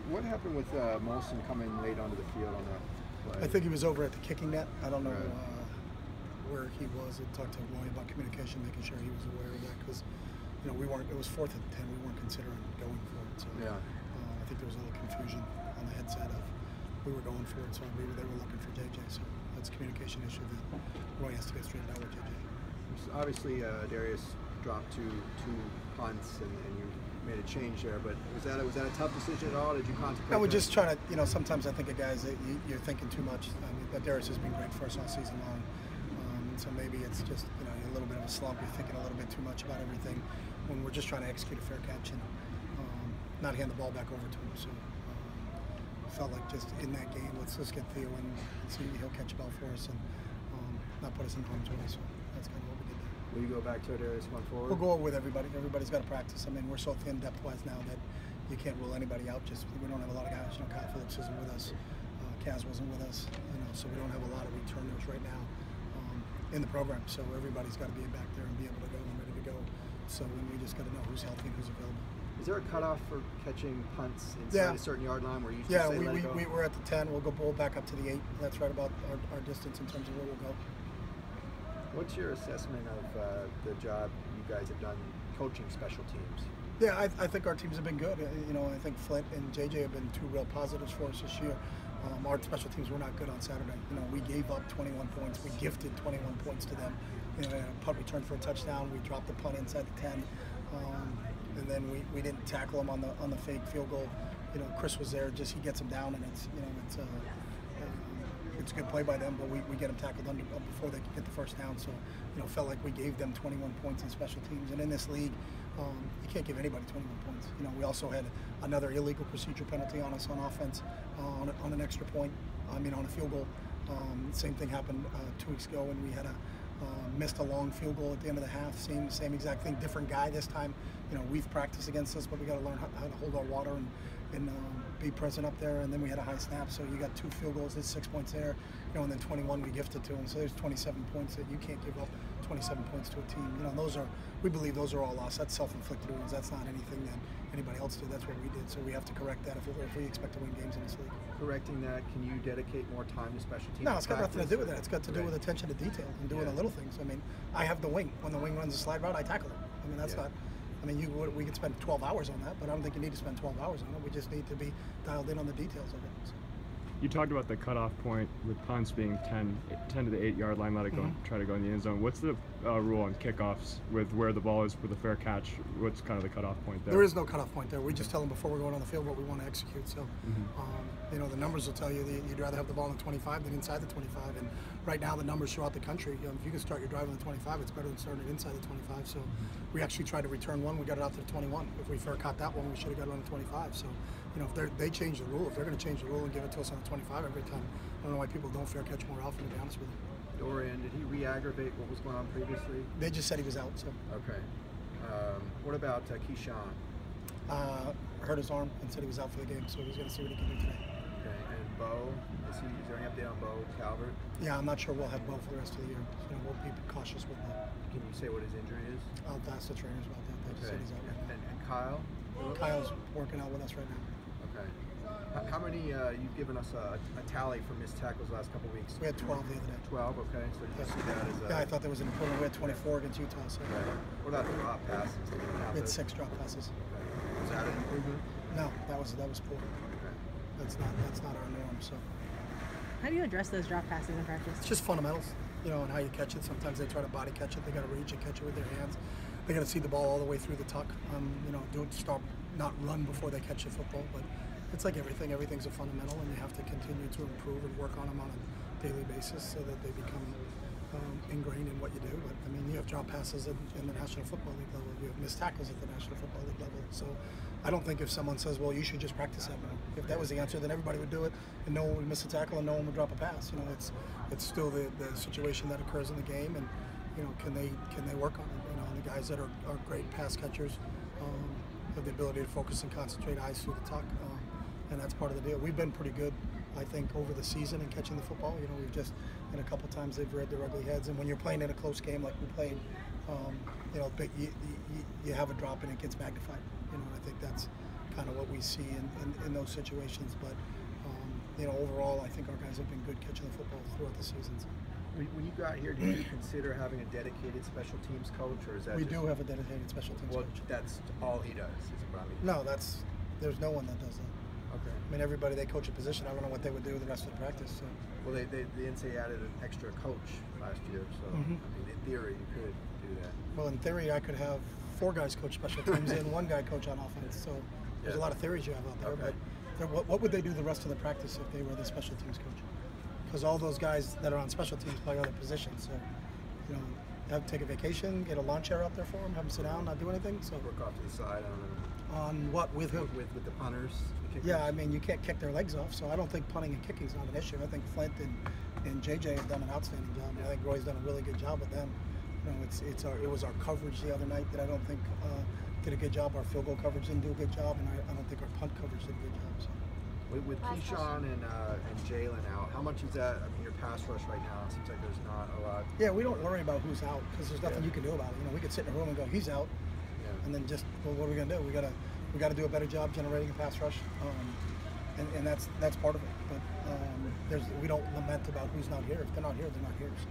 What happened with Molson coming late onto the field on that play? I think he was over at the kicking net. I don't know Right. where he was. I talked to Roy about communication, making sure he was aware of that, because we weren't. It was 4th and 10. We weren't considering going for it. So Yeah. I think there was a little confusion on the headset of we were going for it. So maybe they were looking for JJ. So that's a communication issue that Roy has to get straightened out with JJ. So obviously, Darius dropped two punts, and you made a change there. But was that a tough decision at all? Did you contemplate? No, we're just trying to. Sometimes I think of guys that you're thinking too much. I mean, but Darius has been great for us all season long. So maybe it's just a little bit of a slump. You're thinking a little bit too much about everything when we're just trying to execute a fair catch and not hand the ball back over to him. So felt like just in that game, let's just get Theo and see he'll catch a ball for us and not put us in harm's way. So that's kind of what we did there. Will you go back to Darius going forward? We'll go with everybody. Everybody's got to practice. I mean, we're so thin depth-wise now that you can't rule anybody out. Just we don't have a lot of guys. Kyle Phillips isn't with us. Kaz wasn't with us. So we don't have a lot of returners right now in the program. So everybody's got to be back there and be able to go and ready to go. So we just got to know who's healthy and who's available. Is there a cutoff for catching punts inside a certain yard line where you say let it go? we're at the 10. We'll go back up to the 8. That's right about our distance in terms of where we'll go. What's your assessment of the job you guys have done coaching special teams? Yeah, I think our teams have been good. I think Flint and JJ have been 2 real positives for us this year. Our special teams were not good on Saturday. We gave up 21 points. We gifted 21 points to them. A punt return for a touchdown. We dropped the punt inside the 10, and then we didn't tackle him on the fake field goal. Chris was there. Just he gets him down, and it's a good play by them, but we get them tackled under before they can get the first down. So, felt like we gave them 21 points in special teams. And in this league, you can't give anybody 21 points. We also had another illegal procedure penalty on us on offense on an extra point. On a field goal. Same thing happened 2 weeks ago when we had missed a long field goal at the end of the half. Same exact thing. Different guy this time. We've practiced against this, but we got to learn how to hold our water and be present up there. And then we had a high snap, so you got 2 field goals. There's 6 points there, and then 21 we gifted to them. So there's 27 points that you can't give up. 27 points to a team. We believe those are all lost. That's self-inflicted wounds. That's not anything that anybody else did. That's what we did. So we have to correct that if we expect to win games in this league. Correcting that, can you dedicate more time to special teams? No, it's got nothing to do with that. It's got to do with attention to detail and doing the little things. I have the wing. When the wing runs a slide route, I tackle it. That's not. We could spend 12 hours on that, but I don't think you need to spend 12 hours on it. We just need to be dialed in on the details of it. So. You talked about the cutoff point with punts being 10 to the 8-yard line, let it go, try to go in the end zone. What's the rule on kickoffs with where the ball is with a fair catch? What's kind of the cutoff point there? There is no cutoff point there. We just tell them before we're going on the field what we want to execute. So, the numbers will tell you that you'd rather have the ball in the 25 than inside the 25. And right now, the numbers throughout the country, if you can start your drive on the 25, it's better than starting it inside the 25. So, we actually tried to return one. We got it out to the 21. If we fair caught that one, we should have got it on the 25. So, if they change the rule, if they're going to change the rule and give it to us on the 25 every time, I don't know why people don't fair catch more often, to be honest with you. Dorian, did he re-aggravate what was going on previously? They just said he was out. So. Okay. What about Keyshawn? Hurt his arm and said he was out for the game, so he's going to see what he can do today. Okay. And Bo, is there any update on Bo Calvert? Yeah, I'm not sure we'll have Bo for the rest of the year. So we'll be cautious with that. Can you say what his injury is? I'll ask the trainers about that. They just said he's out right now. And Kyle? Kyle's working out with us right now. Okay. How many, you've given us a tally for missed tackles the last couple of weeks. We had 12 the other day. 12, okay. So did you see that as Yeah, I thought there was an improvement. We had 24 against Utah. So. Okay. What about drop passes? We had 6 drop passes. Okay. Was that an improvement? No, that was poor. Okay. That's not our norm. So. How do you address those drop passes in practice? It's just fundamentals, and how you catch it. Sometimes they try to body catch it. They got to reach and catch it with their hands. They got to see the ball all the way through the tuck. Not run before they catch the football. But it's like everything. Everything's a fundamental, and you have to continue to improve and work on them on a daily basis so that they become ingrained in what you do. But you have drop passes in the National Football League level. You have missed tackles at the National Football League level. So I don't think if someone says, well, you should just practice that more. If that was the answer, then everybody would do it, and no one would miss a tackle, and no one would drop a pass. It's still the situation that occurs in the game, and can they work on it? And the guys that are great pass catchers have the ability to focus and concentrate eyes through the tuck, and that's part of the deal. We've been pretty good, I think, over the season in catching the football. We've just, in a couple times, they've read their ugly heads. And when you're playing in a close game like we played, you have a drop and it gets magnified. And I think that's kind of what we see in those situations. But overall, I think our guys have been good catching the football throughout the seasons. When you got here, did you consider having a dedicated special teams coach, or is that we do have a dedicated special teams coach? That's all he does. Is probably no. There's no one that does that. Okay. I mean, everybody they coach a position. I don't know what they would do the rest of the practice. So. Well, the NCAA added an extra coach last year, so I mean, in theory, you could do that. Well, in theory, I could have 4 guys coach special teams and 1 guy coach on offense. So there's a lot of theories you have out there. Okay. But what would they do the rest of the practice if they were the special teams coach? Because all those guys that are on special teams play other positions. So, have to take a vacation, get a lawn chair out there for them, have them sit down, not do anything. So work off to the side. I don't know. On what? With who? With the punters. The kickers. Yeah, I mean, you can't kick their legs off, so I don't think punting and kicking is not an issue. I think Flint and JJ have done an outstanding job. I think Roy's done a really good job with them. It was our coverage the other night that I don't think did a good job. Our field goal coverage didn't do a good job, and I don't think our punt coverage did a good job. So. With Keyshawn and Jalen out, how much is that? I mean, your pass rush right now, it seems like there's not a lot. Yeah, we don't worry about who's out because there's nothing you can do about it. We could sit in a room and go, he's out, and then just, well, what are we gonna do? We gotta do a better job generating a pass rush, and that's part of it. But we don't lament about who's not here. If they're not here, they're not here. So.